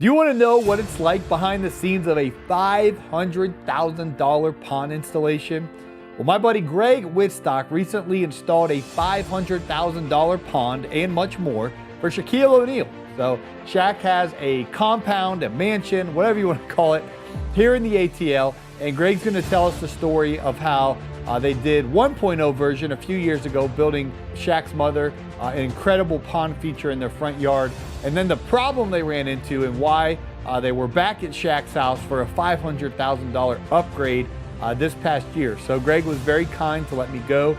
Do you want to know what it's like behind the scenes of a $500,000 pond installation? Well, my buddy Greg Wittstock recently installed a $500,000 pond and much more for Shaquille O'Neal. So Shaq has a compound, a mansion, whatever you want to call it, here in the ATL. And Greg's going to tell us the story of how they did 1.0 version a few years ago, building Shaq's mother an incredible pond feature in their front yard. And then the problem they ran into and why they were back at Shaq's house for a $500,000 upgrade this past year. So Greg was very kind to let me go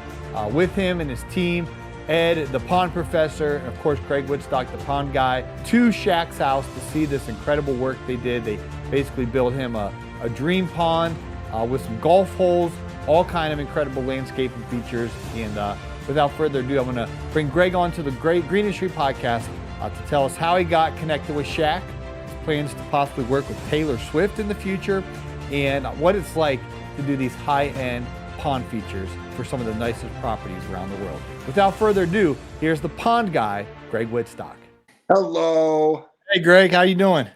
with him and his team, Ed, the pond professor, and of course, Greg Wittstock, the pond guy, to Shaq's house to see this incredible work they did. They basically built him a dream pond with some golf holes, all kind of incredible landscaping features. And without further ado, I'm going to bring Greg on to the Great Green Industry podcast to tell us how he got connected with Shaq, his plans to possibly work with Taylor Swift in the future, and what it's like to do these high-end pond features for some of the nicest properties around the world. Without further ado, here's the pond guy, Greg Wittstock. Hello. Hey, Greg, how you doing?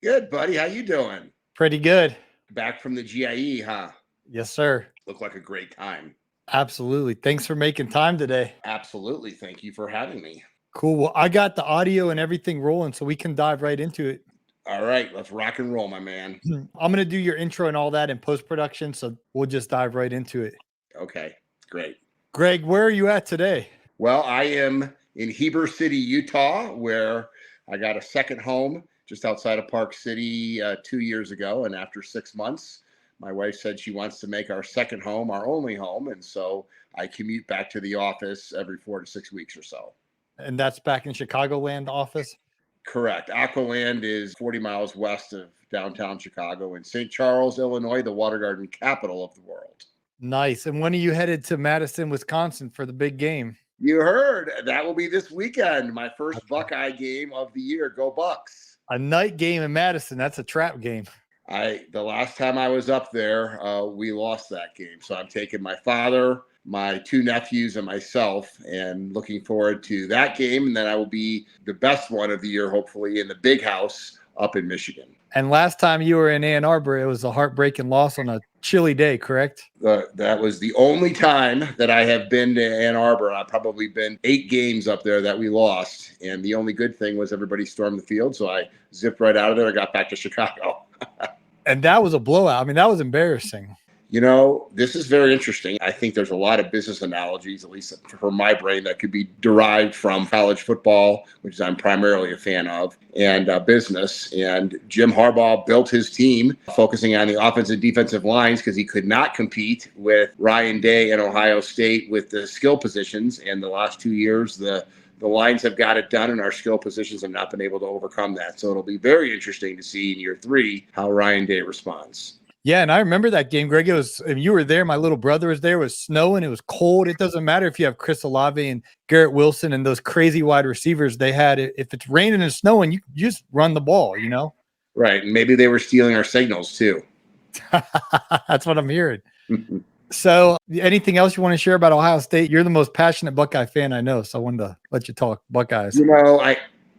Good, buddy. How you doing? Pretty good. Back from the GIE, huh? Yes, sir. Looked like a great time. Absolutely. Thanks for making time today. Absolutely. Thank you for having me. Cool. Well, I got the audio and everything rolling, so we can dive right into it. All right, let's rock and roll, my man. I'm going to do your intro and all that in post-production, so we'll just dive right into it. Okay, great. Greg, where are you at today? Well, I am in Heber City, Utah, where I got a second home just outside of Park City 2 years ago. And after 6 months, my wife said she wants to make our second home our only home. And so I commute back to the office every 4 to 6 weeks or so. And that's back in Chicagoland office? Correct. Aqualand is 40 miles west of downtown Chicago in St. Charles, Illinois, the water garden capital of the world. Nice. And when are you headed to Madison, Wisconsin for the big game? You heard. That will be this weekend. My first Buckeye game of the year. Go Bucks. A night game in Madison. That's a trap game. The last time I was up there, we lost that game. So I'm taking my father, my two nephews, and myself, and looking forward to that game. And then I will be the best one of the year, hopefully, in the big house up in Michigan. And last time you were in Ann Arbor, it was a heartbreaking loss on a chilly day, correct? That was the only time that I have been to Ann Arbor. I've probably been 8 games up there that we lost. And the only good thing was everybody stormed the field. So I zipped right out of there and got back to Chicago. And that was a blowout. I mean, that was embarrassing. You know, this is very interesting. I think there's a lot of business analogies, at least for my brain, that could be derived from college football, which I'm primarily a fan of, and business. And Jim Harbaugh built his team focusing on the offensive and defensive lines because he could not compete with Ryan Day and Ohio State with the skill positions. And the last 2 years, the lines have got it done, and our skill positions have not been able to overcome that. So it'll be very interesting to see in year 3 how Ryan Day responds. Yeah, and I remember that game, Greg. It was, if you were there, my little brother was there. It was snowing. It was cold. It doesn't matter if you have Chris Olave and Garrett Wilson and those crazy wide receivers they had. If it's raining and snowing, you just run the ball, you know? Right. And maybe they were stealing our signals too. That's what I'm hearing. So anything else you want to share about Ohio State? You're the most passionate Buckeye fan I know, so I wanted to let you talk Buckeyes. You know,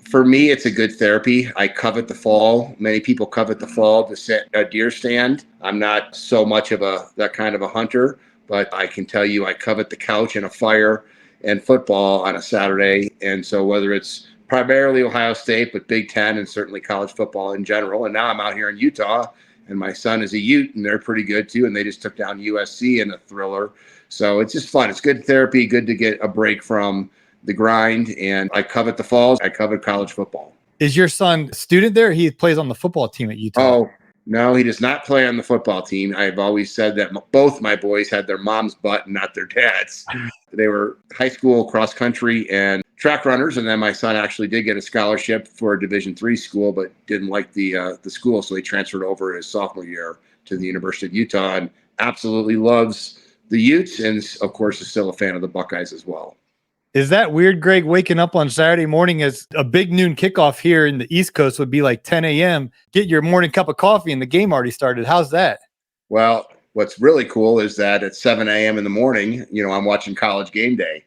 for me, it's a good therapy. I covet the fall. Many people covet the fall to set a deer stand. I'm not so much of that kind of a hunter, but I can tell you I covet the couch and a fire and football on a Saturday. And so whether it's primarily Ohio State, but Big Ten and certainly college football in general. And now I'm out here in Utah, and my son is a Ute, and they're pretty good too. And they just took down USC in a thriller. So it's just fun. It's good therapy, good to get a break from the grind, and I covet the falls. I covet college football. Is your son a student there? He plays on the football team at Utah. Oh, no, he does not play on the football team. I've always said that both my boys had their mom's butt and not their dad's. They were high school cross country and track runners, and then my son actually did get a scholarship for a Division III school, but didn't like the school, so he transferred over his sophomore year to the University of Utah and absolutely loves the Utes, and of course is still a fan of the Buckeyes as well. Is that weird, Greg, waking up on Saturday morning as a big noon kickoff here in the East Coast would be like 10 a.m., get your morning cup of coffee and the game already started? How's that? Well, what's really cool is that at 7 a.m. in the morning, I'm watching College Game Day.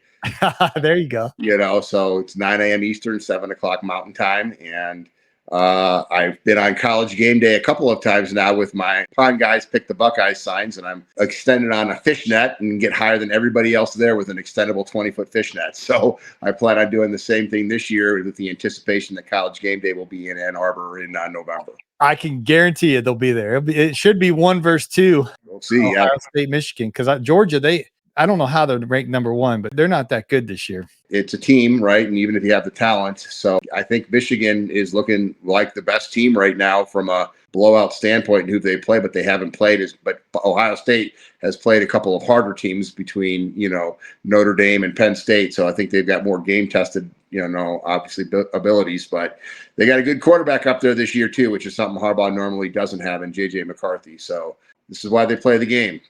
There you go. So it's 9 a.m. Eastern, 7 o'clock Mountain Time. And I've been on College Game Day a couple of times now with my pond guys pick the Buckeyes signs, and I'm extended on a fish net and get higher than everybody else there with an extendable 20-foot fish net. So I plan on doing the same thing this year with the anticipation that College Game Day will be in Ann Arbor in November. I can guarantee you they'll be there. It should be 1-2. We'll see. Ohio State, Michigan, because Georgia, I don't know how they're ranked number 1, but they're not that good this year. It's a team, right? And even if you have the talent. So I think Michigan is looking like the best team right now from a blowout standpoint and who they play, but they haven't played but Ohio State has played a couple of harder teams between, Notre Dame and Penn State. So I think they've got more game tested, obviously abilities, but they got a good quarterback up there this year too, which is something Harbaugh normally doesn't have in JJ McCarthy. So this is why they play the game.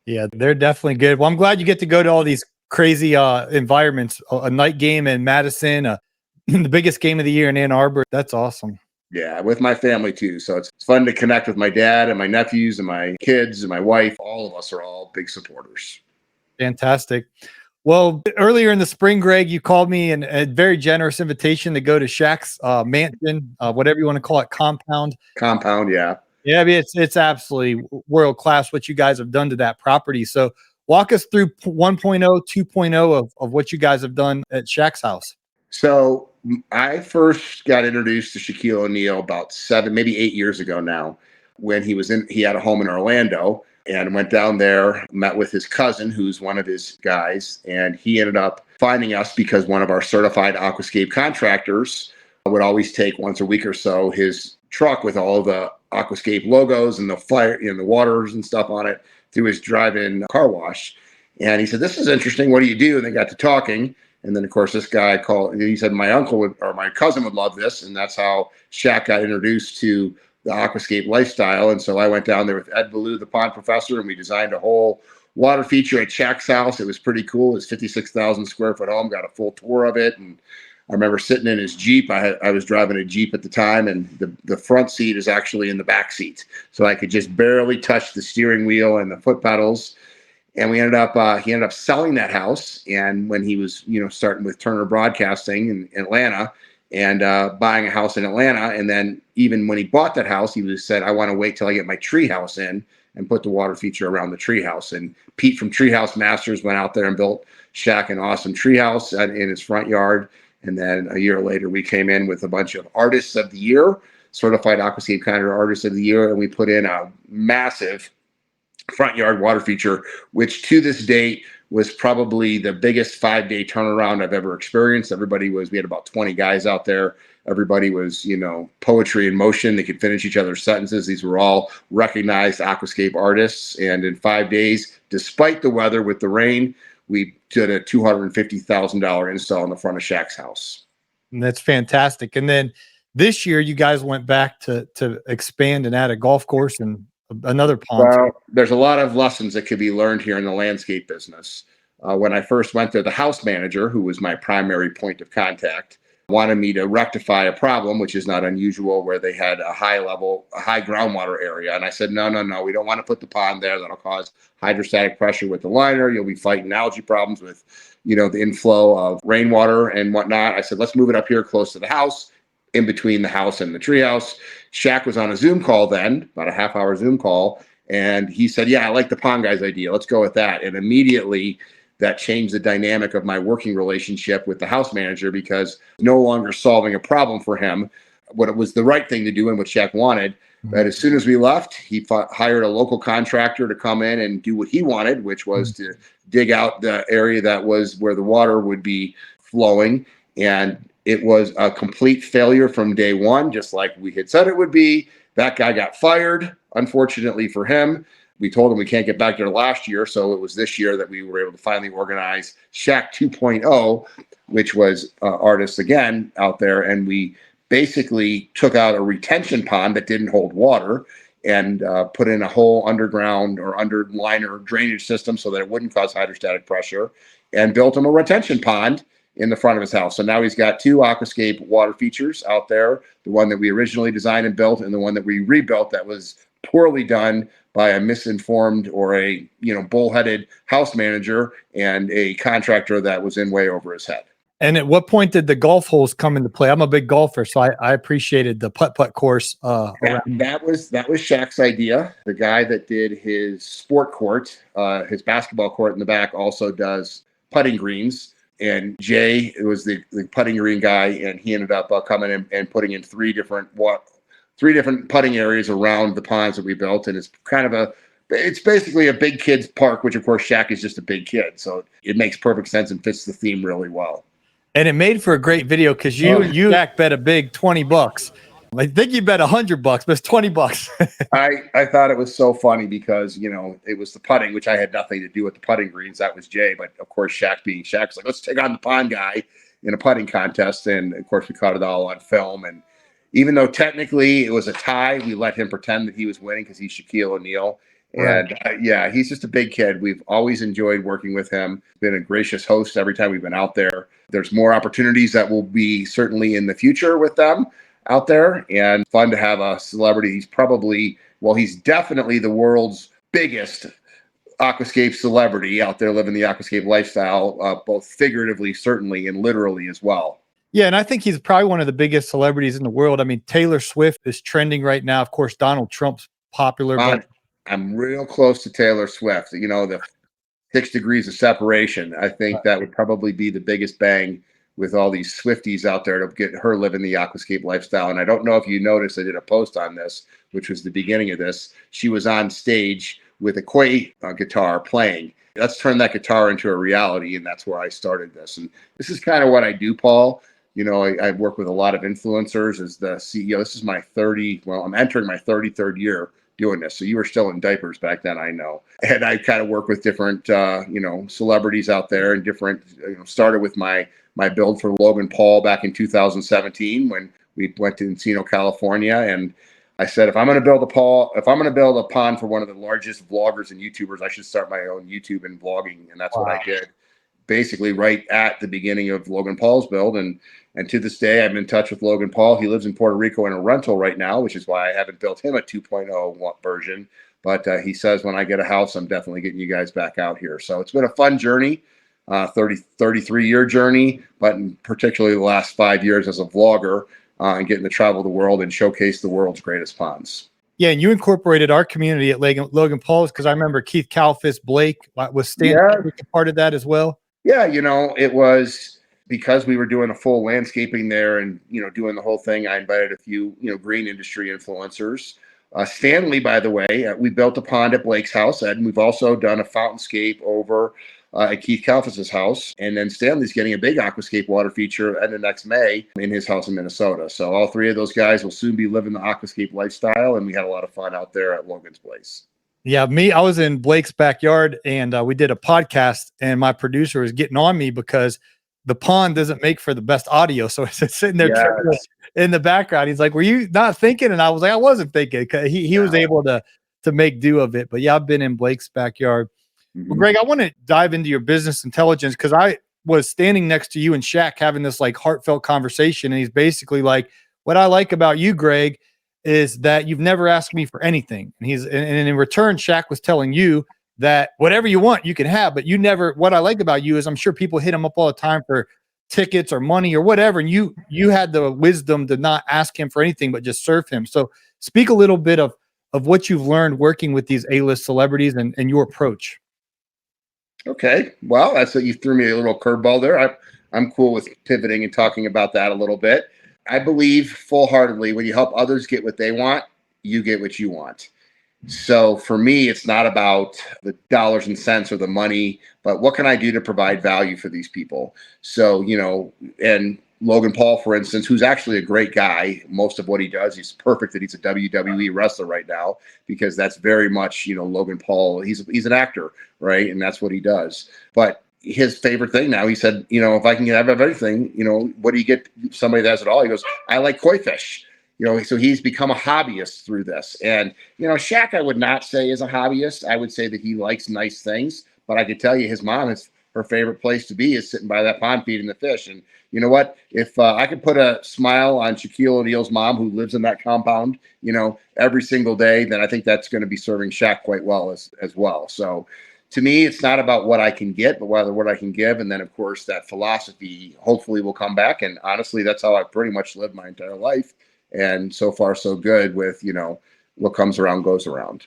Yeah, they're definitely good. Well, I'm glad you get to go to all these crazy environments, a night game in Madison, the biggest game of the year in Ann Arbor. That's awesome. Yeah, with my family too. So it's fun to connect with my dad and my nephews and my kids and my wife. All of us are all big supporters. Fantastic. Well, earlier in the spring, Greg, you called me a very generous invitation to go to Shaq's mansion, whatever you want to call it, compound. Compound, yeah. Yeah, I mean, it's absolutely world class what you guys have done to that property. So walk us through 1.0, 2.0 of what you guys have done at Shaq's house. So I first got introduced to Shaquille O'Neal about 7, maybe 8 years ago now, when he had a home in Orlando, and went down there, met with his cousin, who's one of his guys, and he ended up finding us because one of our certified aquascape contractors would always take once a week or so his truck with all the aquascape logos and the fire, the waters and stuff on it through his drive-in car wash. And he said, "This is interesting. What do you do?" And they got to talking. And then, of course, this guy he said, my cousin would love this. And that's how Shaq got introduced to the aquascape lifestyle. And so I went down there with Ed Ballou, the pond professor, and we designed a whole water feature at Shaq's house. It was pretty cool. It's 56,000 square foot home, got a full tour of it. And I remember sitting in his Jeep. I was driving a Jeep at the time, and the front seat is actually in the back seat. So I could just barely touch the steering wheel and the foot pedals. And he ended up selling that house. And when he was, starting with Turner Broadcasting in Atlanta and buying a house in Atlanta. And then even when he bought that house, he said, "I want to wait till I get my tree house in and put the water feature around the tree house." And Pete from Treehouse Masters went out there and built Shaq an awesome tree house in his front yard. And then a year later, we came in with a bunch of Artists of the Year, certified aquascape contractor Artists of the Year. And we put in a massive front yard water feature, which to this date was probably the biggest 5-day turnaround I've ever experienced. We had about 20 guys out there. Everybody was, poetry in motion. They could finish each other's sentences. These were all recognized aquascape artists. And in 5 days, despite the weather with the rain, we did a $250,000 install in the front of Shaq's house. And that's fantastic. And then this year, you guys went back to expand and add a golf course and another pond. Well, there's a lot of lessons that could be learned here in the landscape business. When I first went there, the house manager, who was my primary point of contact, wanted me to rectify a problem, which is not unusual, where they had a high groundwater area. And I said, no, we don't want to put the pond there. That'll cause hydrostatic pressure with the liner. You'll be fighting algae problems with, the inflow of rainwater and whatnot. I said, let's move it up here close to the house, in between the house and the treehouse. Shaq was on a Zoom call then, about a half-hour Zoom call, and he said, "Yeah, I like the pond guy's idea. Let's go with that." And immediately that changed the dynamic of my working relationship with the house manager, because no longer solving a problem for him, what it was the right thing to do and what Shaq wanted. But as soon as we left, he hired a local contractor to come in and do what he wanted, which was to dig out the area that was where the water would be flowing. And it was a complete failure from day one, just like we had said it would be. That guy got fired, unfortunately for him. We told him we can't get back there last year, so it was this year that we were able to finally organize Shaq 2.0, which was artists again out there. And we basically took out a retention pond that didn't hold water and put in a whole underground or underliner drainage system so that it wouldn't cause hydrostatic pressure, and built him a retention pond in the front of his house. So now he's got 2 aquascape water features out there, the one that we originally designed and built, and the one that we rebuilt that was poorly done by a misinformed or a bullheaded house manager and a contractor that was in way over his head. And at what point did the golf holes come into play? I'm a big golfer, so I appreciated the putt course. That was Shaq's idea. The guy that did his sport court, his basketball court in the back, also does putting greens. And Jay was the putting green guy, and he ended up coming in and putting in three different putting areas around the ponds that we built. And it's basically a big kids park, which of course Shaq is just a big kid, so it makes perfect sense and fits the theme really well. And it made for a great video because you Jack bet a big $20. I think you bet $100, but it's $20. I thought it was so funny because, it was the putting, which I had nothing to do with the putting greens. That was Jay. But of course, Shaq being Shaq's like, let's take on the pond guy in a putting contest. And of course, we caught it all on film. And even though technically it was a tie, we let him pretend that he was winning because he's Shaquille O'Neal. And he's just a big kid. We've always enjoyed working with him. Been a gracious host every time we've been out there. There's more opportunities that will be certainly in the future with them out there, and fun to have a celebrity. He's definitely the world's biggest aquascape celebrity out there living the aquascape lifestyle, both figuratively, certainly, and literally as well. Yeah, and I think he's probably one of the biggest celebrities in the world. I mean, Taylor Swift is trending right now. Of course, Donald Trump's popular, but I'm real close to Taylor Swift. The 6 degrees of separation. I think that would probably be the biggest bang with all these Swifties out there to get her living the aquascape lifestyle. And I don't know if you noticed, I did a post on this, which was the beginning of this. She was on stage with a koi guitar playing. Let's turn that guitar into a reality. And that's where I started this. And this is kind of what I do, Paul. I work with a lot of influencers as the CEO. This is I'm entering my 33rd year doing this. So you were still in diapers back then, I know. And I kind of work with different, celebrities out there, and different, started with my build for Logan Paul back in 2017 when we went to Encino, California. And I said, if I'm going to build a pond for one of the largest vloggers and YouTubers, I should start my own YouTube and vlogging. And that's what I did, basically right at the beginning of Logan Paul's build. And to this day, I'm in touch with Logan Paul. He lives in Puerto Rico in a rental right now, which is why I haven't built him a 2.0 version. But he says, when I get a house, I'm definitely getting you guys back out here. So it's been a fun journey, 33-year journey, but particularly the last 5 years as a vlogger and getting to travel the world and showcase the world's greatest ponds. Yeah, and you incorporated our community at Logan Paul's, because I remember Keith Kalfas, Blake was part of that as well. Yeah, it was because we were doing a full landscaping there and, doing the whole thing. I invited a few, green industry influencers. Stanley, by the way, we built a pond at Blake's house, and we've also done a fountainscape over at Keith Kalfas's house. And then Stanley's getting a big aquascape water feature in the next May in his house in Minnesota. So all three of those guys will soon be living the aquascape lifestyle. And we had a lot of fun out there at Logan's place. Yeah, I was in Blake's backyard, and we did a podcast, and my producer was getting on me because the pond doesn't make for the best audio. So it's sitting there in the background. He's like, were you not thinking? And I was like, I wasn't thinking. He was able to make do of it. But yeah, I've been in Blake's backyard. Well, Greg, I want to dive into your business intelligence, because I was standing next to you and Shaq having this like heartfelt conversation. And he's basically like, what I like about you, Greg, is that you've never asked me for anything. And in return, Shaq was telling you that whatever you want, you can have, but you never, what I like about you is I'm sure people hit him up all the time for tickets or money or whatever. And you had the wisdom to not ask him for anything, but just serve him. So speak a little bit of what you've learned working with these A-list celebrities and your approach. Okay. Well, that's what you threw me a little curveball there. I'm cool with pivoting and talking about that a little bit. I believe full-heartedly when you help others get what they want, you get what you want. So for me, it's not about the dollars and cents or the money, but what can I do to provide value for these people? So, and Logan Paul, for instance, who's actually a great guy. Most of what he does, he's perfect that he's a WWE wrestler right now, because that's very much, Logan Paul, he's an actor, right? And that's what he does. But his favorite thing now, he said, if I can have everything, what do you get somebody that has it all? He goes, I like koi fish. So he's become a hobbyist through this. And, Shaq, I would not say is a hobbyist. I would say that he likes nice things, but I could tell you his mom is her favorite place to be is sitting by that pond feeding the fish. And you know what? If I could put a smile on Shaquille O'Neal's mom, who lives in that compound, every single day, then I think that's going to be serving Shaq quite well as well. So, to me, it's not about what I can get, but rather what I can give. And then, of course, that philosophy hopefully will come back. And honestly, that's how I pretty much lived my entire life. And so far, so good with, what comes around goes around.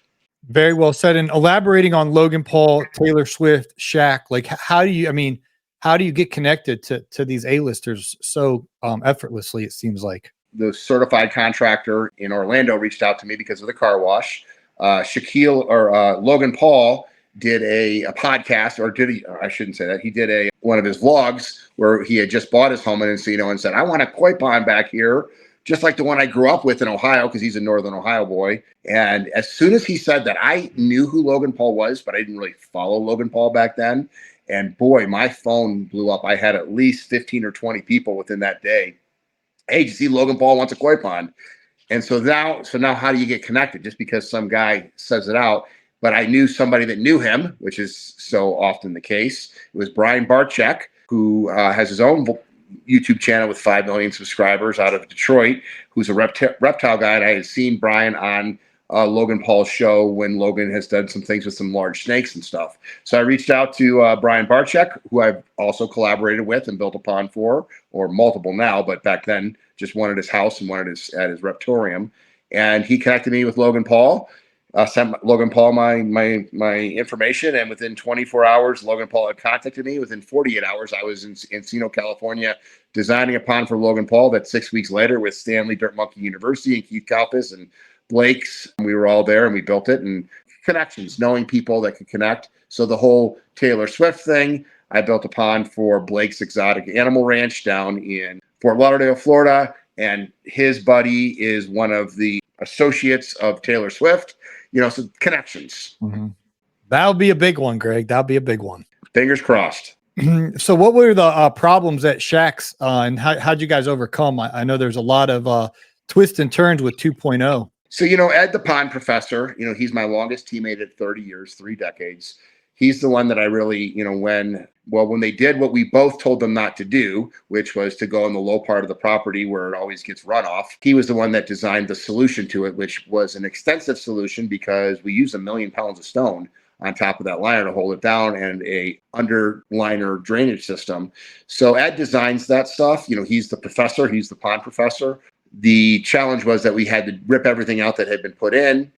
Very well said. And elaborating on Logan Paul, Taylor Swift, Shaq, like how do you get connected to these A-listers so effortlessly, it seems like? The certified contractor in Orlando reached out to me because of the car wash. Logan Paul did a podcast, or I shouldn't say that. He did one of his vlogs where he had just bought his home in Encino and said, I want a koi pond back here, just like the one I grew up with in Ohio, because he's a Northern Ohio boy. And as soon as he said that, I knew who Logan Paul was, but I didn't really follow Logan Paul back then. And boy, my phone blew up. I had at least 15 or 20 people within that day. Hey, did you see Logan Paul wants a koi pond? And so now how do you get connected? Just because some guy says it out. But I knew somebody that knew him, which is so often the case. It was Brian Barczyk, who has his own YouTube channel with 5 million subscribers out of Detroit, who's a reptile guy. And I had seen Brian on Logan Paul's show when Logan has done some things with some large snakes and stuff. So I reached out to Brian Barczyk, who I've also collaborated with and built a pond for, or multiple now, but back then just one at his house and one at his reptorium. And he connected me with Logan Paul. Sent Logan Paul my information, and within 24 hours, Logan Paul had contacted me. Within 48 hours, I was in Encino, California, designing a pond for Logan Paul. That 6 weeks later, with Stanley Dirt Monkey University and Keith Kalpis and Blake's, we were all there and we built it. And connections, knowing people that could connect. So the whole Taylor Swift thing, I built a pond for Blake's Exotic Animal Ranch down in Fort Lauderdale, Florida, and his buddy is one of the associates of Taylor Swift. So connections. Mm-hmm. That'll be a big one, Greg. That'll be a big one. Fingers crossed. So what were the problems at Shaq's and how'd you guys overcome? I know there's a lot of twists and turns with 2.0. So, Ed, the pond professor, he's my longest teammate at 30 years, 3 decades. He's the one that I really, when they did what we both told them not to do, which was to go in the low part of the property where it always gets runoff, he was the one that designed the solution to it, which was an extensive solution because we used 1 million pounds of stone on top of that liner to hold it down and a underliner drainage system. So Ed designs that stuff. He's the professor, he's the pond professor. The challenge was that we had to rip everything out that had been put in,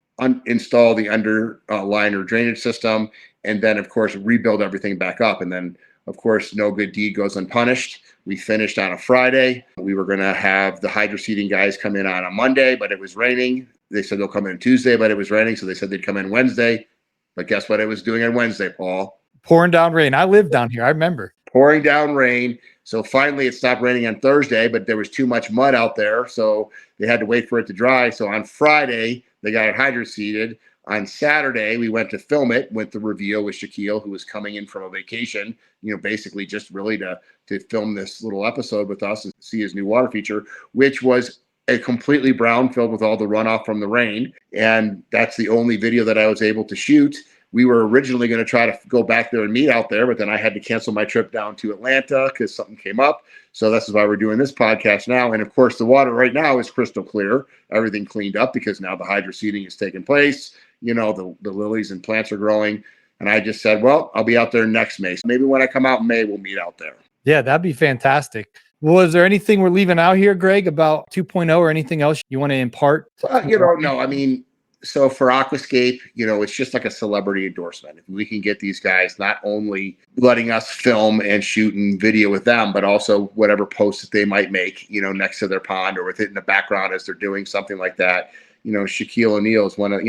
install the underliner drainage system, and then, of course, rebuild everything back up. And then, of course, no good deed goes unpunished. We finished on a Friday. We were going to have the hydroseeding guys come in on a Monday, but it was raining. They said they'll come in Tuesday, but it was raining. So they said they'd come in Wednesday. But guess what it was doing on Wednesday, Paul? Pouring down rain. I lived down here. I remember. Pouring down rain. So finally it stopped raining on Thursday, but there was too much mud out there. So they had to wait for it to dry. So on Friday, they got it hydroseeded. On Saturday, we went to film it with the reveal with Shaquille, who was coming in from a vacation, basically just really to film this little episode with us and see his new water feature, which was a completely brown filled with all the runoff from the rain. And that's the only video that I was able to shoot. We were originally going to try to go back there and meet out there, but then I had to cancel my trip down to Atlanta because something came up. So this is why we're doing this podcast now. And of course, the water right now is crystal clear, everything cleaned up because now the hydroseeding is taking place. The lilies and plants are growing. And I just said, well, I'll be out there next May. So maybe when I come out in May, we'll meet out there. Yeah, that'd be fantastic. Well, is there anything we're leaving out here, Greg, about 2.0 or anything else you want to impart? No, I mean, so for Aquascape, it's just like a celebrity endorsement. If we can get these guys not only letting us film and shoot and video with them, but also whatever posts that they might make, next to their pond or with it in the background as they're doing something like that. Shaquille O'Neal is one of,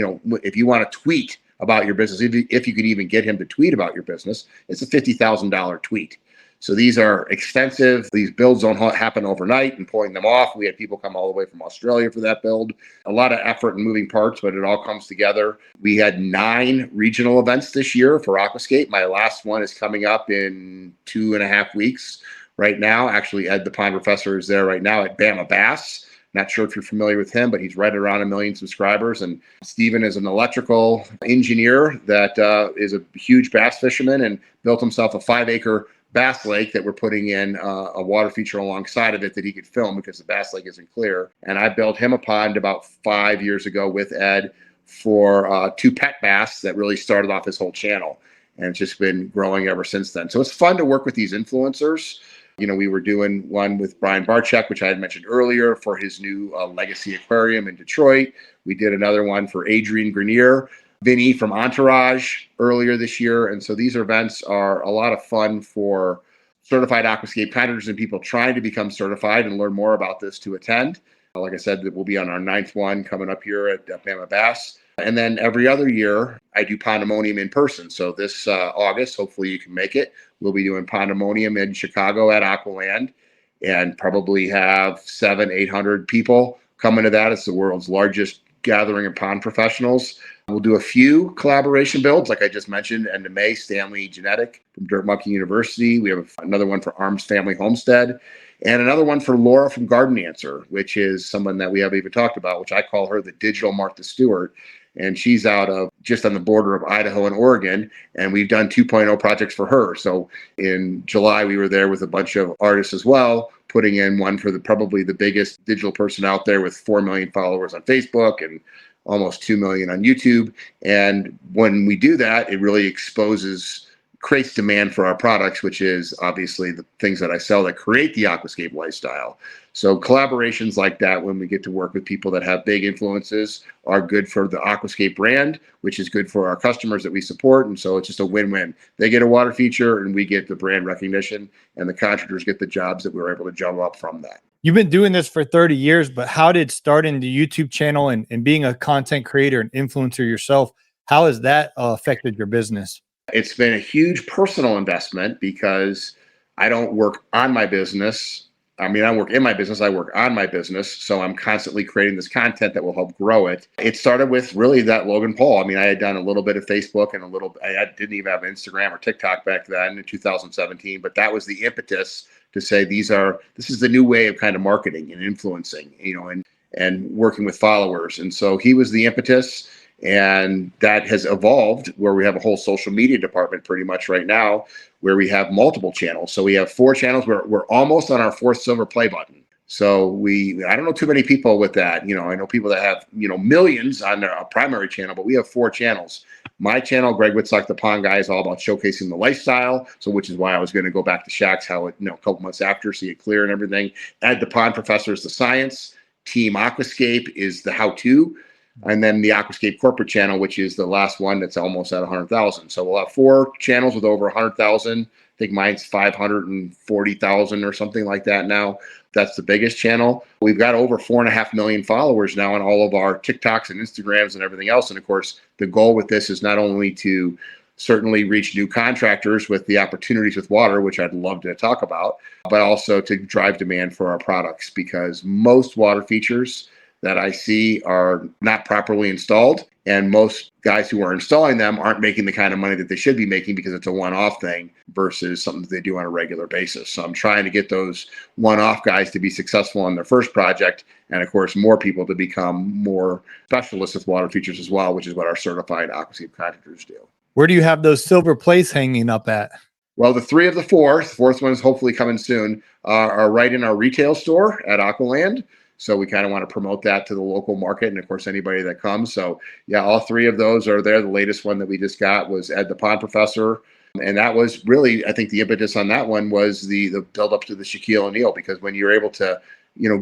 if you want to tweet about your business, if you could even get him to tweet about your business, it's a $50,000 tweet. So these are extensive. These builds don't happen overnight and pulling them off. We had people come all the way from Australia for that build. A lot of effort and moving parts, but it all comes together. We had 9 regional events this year for Aquascape. My last one is coming up in 2.5 weeks right now. Actually, Ed, the pond professor, is there right now at Bama Bass. Not sure if you're familiar with him, but he's right around 1 million subscribers. And Steven is an electrical engineer that is a huge bass fisherman and built himself a 5-acre bass lake that we're putting in a water feature alongside of it that he could film because the bass lake isn't clear. And I built him a pond about 5 years ago with Ed for 2 pet bass that really started off his whole channel. and it's just been growing ever since then. So it's fun to work with these influencers. We were doing one with Brian Barczyk, which I had mentioned earlier, for his new Legacy Aquarium in Detroit. We did another one for Adrian Grenier, Vinny from Entourage earlier this year. And so these events are a lot of fun for certified aquascape contractors and people trying to become certified and learn more about this to attend. Like I said, we'll be on our 9th one coming up here at Bama Bass. And then every other year, I do Pandemonium in person. So this August, hopefully you can make it. We'll be doing Pandemonium in Chicago at Aqualand, and probably have 700-800 people coming to that. It's the world's largest gathering of pond professionals. We'll do a few collaboration builds, like I just mentioned, and May Stanley Genetic from Dirt Monkey University. We have another one for Arms Family Homestead, and another one for Laura from Garden Answer, which is someone that we haven't even talked about, which I call her the digital Martha Stewart. And she's out of just on the border of Idaho and Oregon, and we've done 2.0 projects for her. So in July, we were there with a bunch of artists as well, putting in one for probably the biggest digital person out there with 4 million followers on Facebook and almost 2 million on YouTube. And when we do that, it really creates demand for our products, which is obviously the things that I sell that create the aquascape lifestyle. So collaborations like that, when we get to work with people that have big influences, are good for the aquascape brand, which is good for our customers that we support. And so it's just a win-win. They get a water feature and we get the brand recognition, and the contractors get the jobs that we were able to jump up from that. You've been doing this for 30 years, but how did starting the YouTube channel and being a content creator and influencer yourself, how has that affected your business? It's been a huge personal investment because I don't work on my business. I mean, I work in my business, I work on my business. So I'm constantly creating this content that will help grow it. It started with really that Logan Paul. I mean, I had done a little bit of Facebook and I didn't even have Instagram or TikTok back then in 2017, but that was the impetus to say, this is the new way of kind of marketing and influencing, and working with followers. And so he was the impetus. And that has evolved where we have a whole social media department pretty much right now, where we have multiple channels. So we have 4 channels. We're almost on our 4th silver play button. So I don't know too many people with that. I know people that have, millions on their primary channel, but we have 4 channels. My channel, Greg Wittstock, the Pond Guy, is all about showcasing the lifestyle. So which is why I was going to go back to Shaq's, a couple months after, see it clear and everything. Ed, the Pond Professor, is the science. Team Aquascape is the how-to. And then the Aquascape corporate channel, which is the last one that's almost at 100,000. So we'll have 4 channels with over 100,000. I think mine's 540,000 or something like that now. That's the biggest channel. We've got over 4.5 million followers now on all of our TikToks and Instagrams and everything else. And of course, the goal with this is not only to certainly reach new contractors with the opportunities with water, which I'd love to talk about, but also to drive demand for our products, because most water features that I see are not properly installed, and most guys who are installing them aren't making the kind of money that they should be making because it's a one-off thing versus something that they do on a regular basis. So I'm trying to get those one-off guys to be successful on their first project, and of course more people to become more specialists with water features as well, which is what our certified aquascape contractors do. Where do you have those silver plates hanging up at? Well, the 3 of the 4th one is hopefully coming soon, are right in our retail store at Aqualand. So we kind of want to promote that to the local market, and of course anybody that comes. So yeah, all 3 of those are there. The latest one that we just got was Ed the Pond Professor, and that was really, I think the impetus on that one was the build up to the Shaquille O'Neal, because when you're able to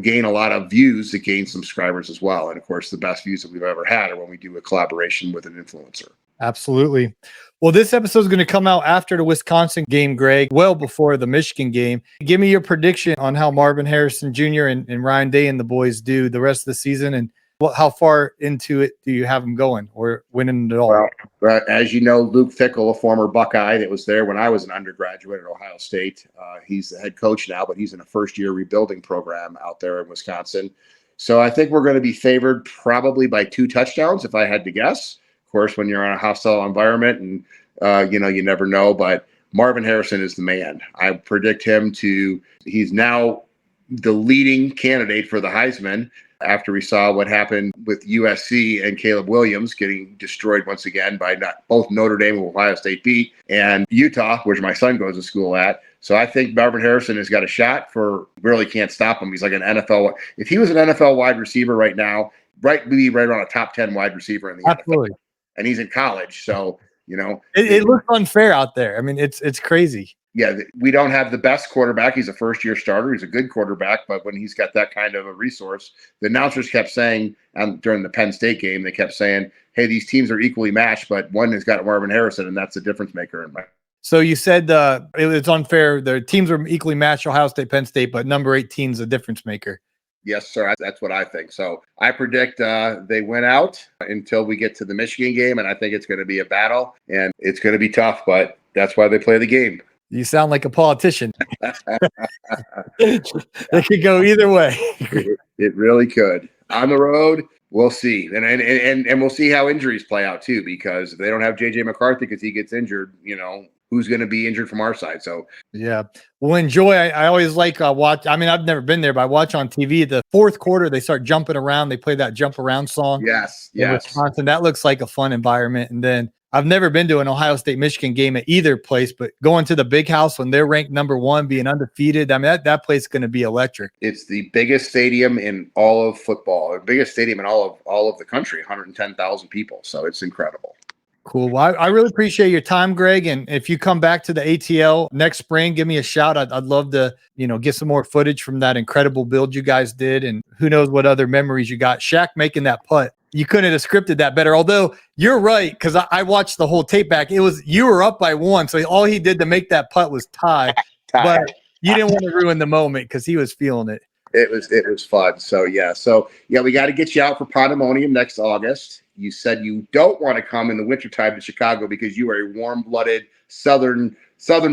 gain a lot of views, it gains subscribers as well. And of course, the best views that we've ever had are when we do a collaboration with an influencer. Absolutely. Well, this episode is going to come out after the Wisconsin game, Greg, well before the Michigan game. Give me your prediction on how Marvin Harrison Jr. and Ryan Day and the boys do the rest of the season, and how far into it do you have them going or winning it all? Well, as you know, Luke Fickell, a former Buckeye that was there when I was an undergraduate at Ohio State, he's the head coach now, but he's in a first-year rebuilding program out there in Wisconsin. So I think we're going to be favored probably by 2 touchdowns if I had to guess. Of course, when you're in a hostile environment and, you never know, but Marvin Harrison is the man. I predict he's now the leading candidate for the Heisman after we saw what happened with USC and Caleb Williams getting destroyed once again by both Notre Dame, who Ohio State beat, and Utah, which my son goes to school at. So I think Marvin Harrison has got a shot really can't stop him. He's like an NFL. If he was an NFL wide receiver right now, we'd be right around a top 10 wide receiver in the Absolutely. NFL. And he's in college. So You know, It looks unfair out there. I mean, it's crazy. Yeah, we don't have the best quarterback. He's a first-year starter. He's a good quarterback, but when he's got that kind of a resource, the announcers kept saying during the Penn State game, they kept saying, "Hey, these teams are equally matched, but one has got Marvin Harrison, and that's the difference maker." So you said it's unfair. The teams are equally matched, Ohio State, Penn State, but number 18 is a difference maker. Yes, sir. That's what I think. So I predict they win out until we get to the Michigan game, and I think it's going to be a battle, and it's going to be tough, but that's why they play the game. You sound like a politician. It could go either way. It really could. On the road, we'll see. And we'll see how injuries play out too, because if they don't have JJ McCarthy because he gets injured, who's going to be injured from our side? So yeah, well, enjoy. I always like watch. I mean, I've never been there, but I watch on TV. The fourth quarter, they start jumping around. They play that jump around song. Yes. Wisconsin. That looks like a fun environment. And then I've never been to an Ohio State Michigan game at either place, but going to the Big House when they're ranked number 1, being undefeated, I mean that place is going to be electric. It's the biggest stadium in all of football, the biggest stadium in all of the country, 110,000 people. So it's incredible. Cool. Well, I really appreciate your time, Greg. And if you come back to the ATL next spring, give me a shout. I'd love to, get some more footage from that incredible build you guys did. And who knows what other memories you got. Shaq making that putt. You couldn't have scripted that better. Although you're right, because I watched the whole tape back. You were up by 1. So all he did to make that putt was tie. But you didn't want to ruin the moment because he was feeling it. It was fun. So yeah, we got to get you out for Pandemonium next August. You said you don't want to come in the wintertime to Chicago because you are a warm-blooded Southern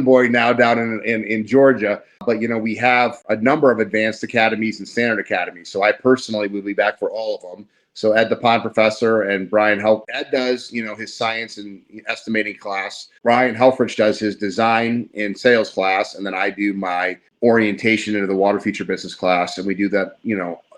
boy now down in Georgia. But we have a number of advanced academies and standard academies. So I personally will be back for all of them. So Ed the Pond Professor and Brian Ed does, his science and estimating class. Brian Helfrich does his design and sales class. And then I do my orientation into the water feature business class. And we do that,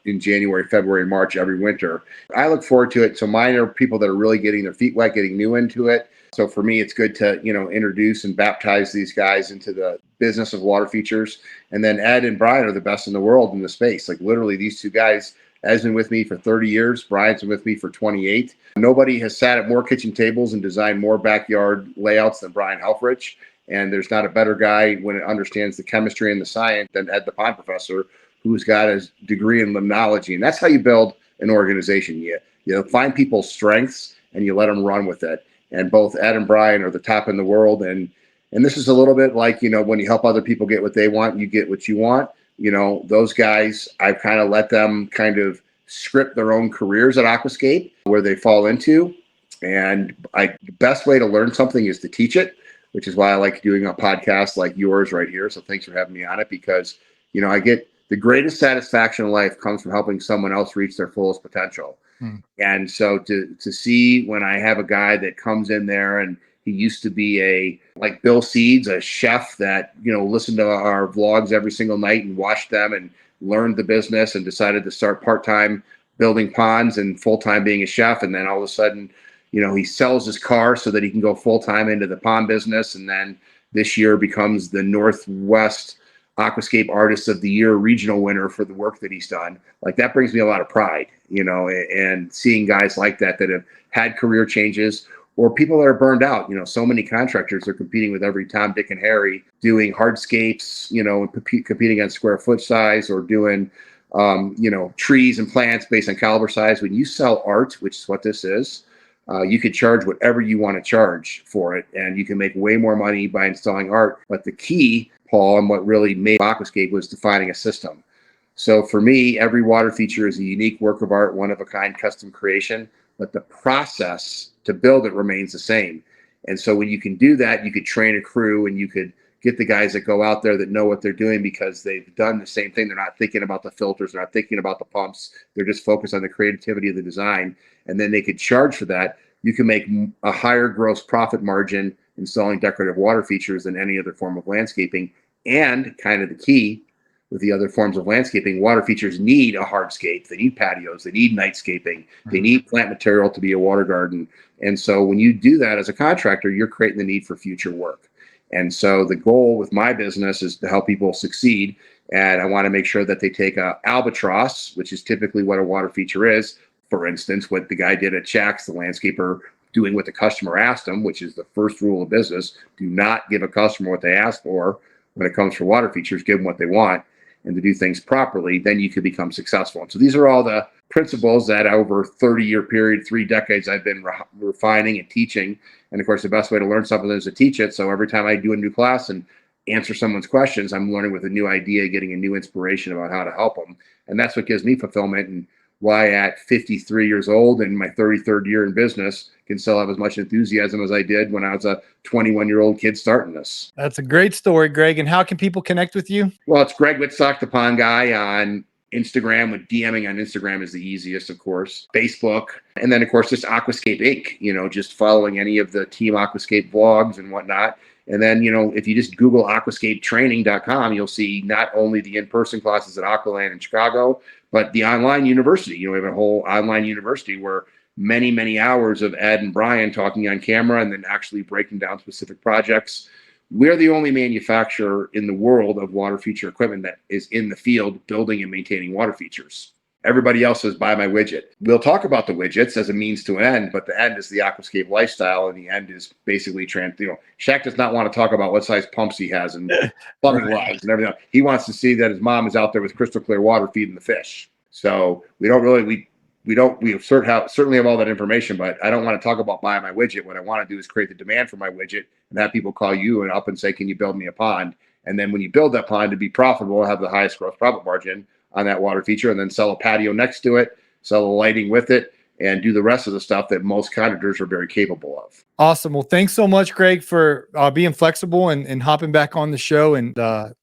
in January, February, March, every winter. I look forward to it. So mine are people that are really getting their feet wet, getting new into it. So for me, it's good to, introduce and baptize these guys into the business of water features. And then Ed and Brian are the best in the world in the space. Like literally these two guys, Ed's been with me for 30 years. Brian's been with me for 28. Nobody has sat at more kitchen tables and designed more backyard layouts than Brian Helfrich. And there's not a better guy when it understands the chemistry and the science than Ed the Pond Professor, who's got his degree in limnology. And that's how you build an organization. You find people's strengths and you let them run with it. And both Ed and Brian are the top in the world. And this is a little bit like, when you help other people get what they want, you get what you want. Those guys, I've kind of let them kind of script their own careers at Aquascape, where they fall into. And the best way to learn something is to teach it, which is why I like doing a podcast like yours right here. So thanks for having me on it, because, I get the greatest satisfaction in life comes from helping someone else reach their fullest potential. And so to see when I have a guy that comes in there and he used to be like Bill Seeds, a chef that, listened to our vlogs every single night and watched them and learned the business and decided to start part-time building ponds and full-time being a chef. And then all of a sudden, he sells his car so that he can go full-time into the pond business. And then this year becomes the Northwest Aquascape Artist of the Year regional winner for the work that he's done. Like that brings me a lot of pride, and seeing guys like that have had career changes, or people that are burned out. So many contractors are competing with every Tom, Dick, and Harry, doing hardscapes, competing on square foot size, or doing, trees and plants based on caliber size. When you sell art, which is what this is, you could charge whatever you want to charge for it, and you can make way more money by installing art. But the key, Paul, and what really made Aquascape was defining a system. So for me, every water feature is a unique work of art, one of a kind, custom creation, but the process to build it remains the same. And so when you can do that, you could train a crew and you could get the guys that go out there that know what they're doing because they've done the same thing. They're not thinking about the filters. They're not thinking about the pumps. They're just focused on the creativity of the design. And then they could charge for that. You can make a higher gross profit margin installing decorative water features than any other form of landscaping. And kind of the key with the other forms of landscaping, water features need a hardscape. They need patios. They need nightscaping. They need plant material to be a water garden. And so when you do that as a contractor, you're creating the need for future work. And so the goal with my business is to help people succeed. And I want to make sure that they take a albatross, which is typically what a water feature is. For instance, what the guy did at Shaq's, the landscaper doing what the customer asked them, which is the first rule of business. Do not give a customer what they ask for when it comes for water features. Give them what they want, and to do things properly, then you can become successful. And so these are all the principles that over 30-year period, 3 decades, I've been refining and teaching. And of course, the best way to learn something is to teach it. So every time I do a new class and answer someone's questions, I'm learning with a new idea, getting a new inspiration about how to help them. And that's what gives me fulfillment, and why at 53 years old and my 33rd year in business can still have as much enthusiasm as I did when I was a 21-year-old kid starting this. That's a great story, Greg. And how can people connect with you? Well, it's Greg Wittstock, the pond guy, on Instagram. With DMing on Instagram is the easiest, of course. Facebook. And then, of course, just Aquascape Inc., just following any of the Team Aquascape vlogs and whatnot. And then, if you just Google aquascapetraining.com, you'll see not only the in-person classes at Aqualand in Chicago, but the online university. We have a whole online university where many, many hours of Ed and Brian talking on camera and then actually breaking down specific projects. We're the only manufacturer in the world of water feature equipment that is in the field building and maintaining water features. Everybody else says, buy my widget. We'll talk about the widgets as a means to an end, but the end is the aquascape lifestyle, and the end is basically Shaq does not want to talk about what size pumps he has and plumbing lines and everything. He wants to see that his mom is out there with crystal clear water feeding the fish. So we certainly have all that information, but I don't want to talk about buying my widget. What I want to do is create the demand for my widget and have people call you and up and say, can you build me a pond? And then when you build that pond, to be profitable, have the highest gross profit margin on that water feature, and then sell a patio next to it, sell the lighting with it, and do the rest of the stuff that most contractors are very capable of. Awesome. Well, thanks so much, Greg, for being flexible and hopping back on the show. And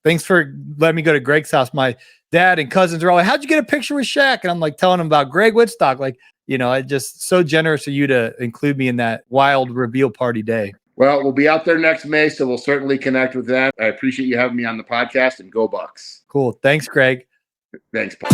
thanks for letting me go to Greg's house. My dad and cousins are all like, how'd you get a picture with Shaq? And I'm like telling them about Greg Wittstock. I just so generous of you to include me in that wild reveal party day. Well, we'll be out there next May, so we'll certainly connect with that. I appreciate you having me on the podcast, and go Bucks. Cool. Thanks, Greg. Thanks, Paul.